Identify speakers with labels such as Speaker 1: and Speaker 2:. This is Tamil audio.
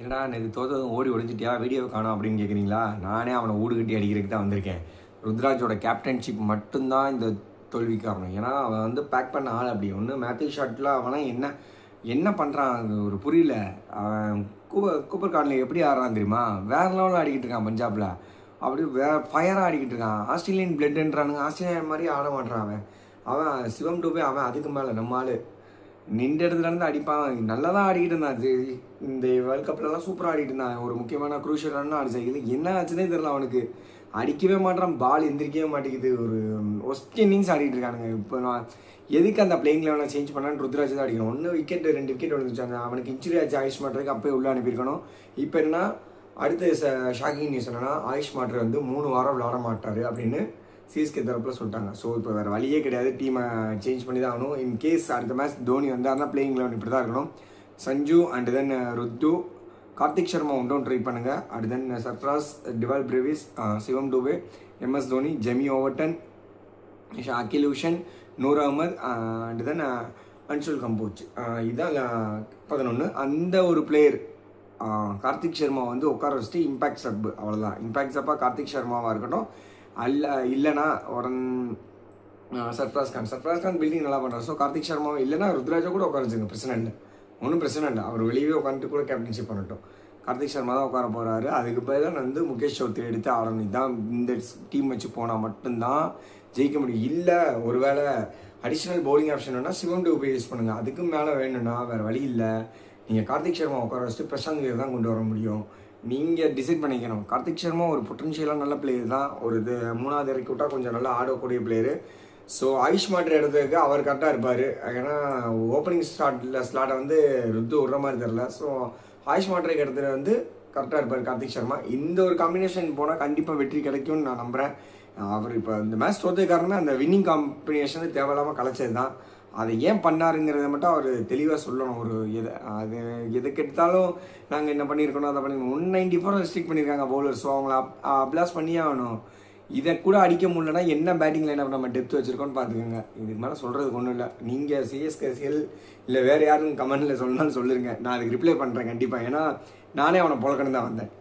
Speaker 1: என்னடா நேற்று தோத்ததும் ஓடி ஒழிஞ்சிட்டியா வீடியோ காணும் அப்படின்னு கேட்குறீங்களா? நானே அவனை ஊடு கட்டி அடிக்கிறதுக்கு தான் வந்திருக்கேன். ருத்ராஜோட கேப்டன்ஷிப் மட்டும்தான் இந்த தோல்வி காரணம். ஏன்னா அவன் வந்து பேக் பண்ண ஆள் அப்படி ஒன்று மேத்யூ ஷாட்டில் அவனா என்ன என்ன பண்ணுறான் ஒரு புரியல. அவன் கூப்பர் கார்டில் எப்படி ஆடுறான் தெரியுமா? வேறு லெவலில் ஆடிக்கிட்டு இருக்கான் பஞ்சாபில். அப்படி ஃபயராக ஆடிக்கிட்டு இருக்கான். ஆஸ்திரேலியன் பிளட்டுன்றானுங்க, ஆஸ்திரேலியன் மாதிரி ஆட மாட்டான் அவன். அவன் சிவம் டூபே அவன் அதுக்கு மேலே நம்ம ஆள் நின்ற இடத்துலேருந்து அடிப்பான். நல்லா தான் ஆடிக்கிட்டு இருந்தான். இந்த வேர்ல்ட் கப்லலாம் சூப்பராக ஆடிட்டு இருந்தான். ஒரு முக்கியமான குரூஷியலான அடிச்சான். இது என்ன ஆச்சுன்னே தெரியல அவனுக்கு. அடிக்கவே மாட்டான், பால் எந்திரிக்கவே மாட்டேங்குது. ஒரு ஒஸ்ட் இன்னிங்ஸ் ஆடிட்டு இருக்கானுங்க. இப்போ நான் எதுக்கு அந்த பிளேயிங் லெவலில் சேஞ்ச் பண்ணான்னு ருத்ராஜ் தான் அடிக்கணும். 2 விக்கெட் விழுந்துச்சு. அவனுக்கு இன்ஜுரி ஆச்சு ஆயுஷ் மாட்டருக்கு அப்போயே உள்ளே அனுப்பியிருக்கணும். இப்போ என்ன அடுத்த ஷாக்கிங் நியூஸ் என்னன்னா, ஆயுஷ் மாட்டர் வந்து 3 வாரம் விளாட மாட்டார் அப்படின்னு சிஎஸ்கே தரப்பில் சொல்லிட்டாங்க. ஸோ இப்போ வேறு வழியே கிடையாது, டீமை சேஞ்ச் பண்ணி தான் ஆகணும். இன்கேஸ் அடுத்த மேட்ச் தோனி வந்தாருன்னா பிளேயிங் லெவன் இப்படி தான் இருக்கணும். சஞ்சு அண்ட் தென் ருத்து, கார்த்திக் சர்மா ஒன்றும் ட்ரை பண்ணுங்கள். And then Sarfaraz, Dewald Brevis, Shivam Dube, MS Dhoni, Jamie Overton, Akeal Hosein, Noor Ahmad and then Anshul Kamboj. இதுதான் 11. அந்த ஒரு பிளேயர் கார்த்திக் சர்மா வந்து உட்கார வச்சுட்டு இம்பேக்ட் சப், அவ்வளோதான். இம்பேக்ட் சப்பாக கார்த்திக் சர்மாவாக இருக்கட்டும். இல்லைனா உடன் சர்ஃப்ராஸ் கான் பில்டிங் நல்லா பண்ணுறாரு. ஸோ கார்த்திக் சர்மா இல்லைனா ருத்ராஜா கூட உட்கார வச்சுங்க, பிரச்சனை இல்லை, ஒன்றும் பிரச்சனை இல்லை. அவர் வெளியே உட்காந்துட்டு கூட கேப்டன்ஷிப் பண்ணட்டும். கார்த்திக் சர்மா தான் உட்கார போகிறாரு. அதுக்கு பிறகு தான் வந்து முகேஷ் சௌத்ரி எடுத்து ஆடணும். இதுதான் இந்த டீம் வச்சு போனால் மட்டும்தான் ஜெயிக்க முடியும். இல்லை ஒருவேளை அடிஷ்னல் பவுலிங் ஆப்ஷன் வேணால் சிவம் டூபே யூஸ் பண்ணுங்கள். அதுக்கும் மேலே வேணும்னா வேறு வழி இல்லை. நீங்கள் கார்த்திக் சர்மா உட்கார வச்சுட்டு பிரசாந்த் வீர் தான் கொண்டு வர முடியும். நீங்கள் டிசைட் பண்ணிக்கணும். கார்த்திக் சர்மா ஒரு பொட்டன்ஷியலாக நல்ல பிளேயர் தான். ஒரு 3வது இறக்கி விட்டால் கொஞ்சம் நல்லா ஆடக்கூடிய பிளேயரு. ஸோ ஆயுஷ் மாட்டர் இடத்துக்கு அவர் கரெக்டாக இருப்பார். ஏன்னா ஓப்பனிங் ஸ்லாட்டை வந்து ருத்து விடுற மாதிரி தெரில. ஸோ ஆயுஷ் மாட்டருக்கு இடத்துல வந்து கரெக்டாக இருப்பார் கார்த்திக் சர்மா. இந்த ஒரு காம்பினேஷன் போனால் கண்டிப்பாக வெற்றி கிடைக்கும்னு நான் நம்புகிறேன். அவர் இப்போ இந்த மேட்ச் தோற்றது காரணமே அந்த வின்னிங் காம்பினேஷன் தேவையில்லாமல் கலைச்சது தான். அதை ஏன் பண்ணாருங்கிறத மட்டும் அவர் தெளிவாக சொல்லணும். அது எதுக்கு எடுத்தாலும் நாங்கள் என்ன பண்ணியிருக்கணும் அதை பண்ணியிருக்கோம். 194 ரெஸ்ட்ரிக்ட் பண்ணியிருக்காங்க பவுலர். ஸோ அவங்கள அப்ளாஸ் பண்ணியே ஆகணும். இதை கூட அடிக்க முடியலன்னா என்ன பேட்டிங் லைனப் நம்ம டெப்த் வச்சுருக்கோன்னு பார்த்துக்கோங்க. இதுக்கு மேலே சொல்கிறதுக்கு ஒன்றும் இல்லை. நீங்கள் சிஎஸ்கேசிஎல் இல்லை வேறு யாரும் கமெண்டில் சொன்னாலும் சொல்லுங்கள், நான் அதுக்கு ரிப்ளை பண்ணுறேன் கண்டிப்பாக. ஏன்னா நானே அவனை புழக்கணும் தான் வந்தேன்.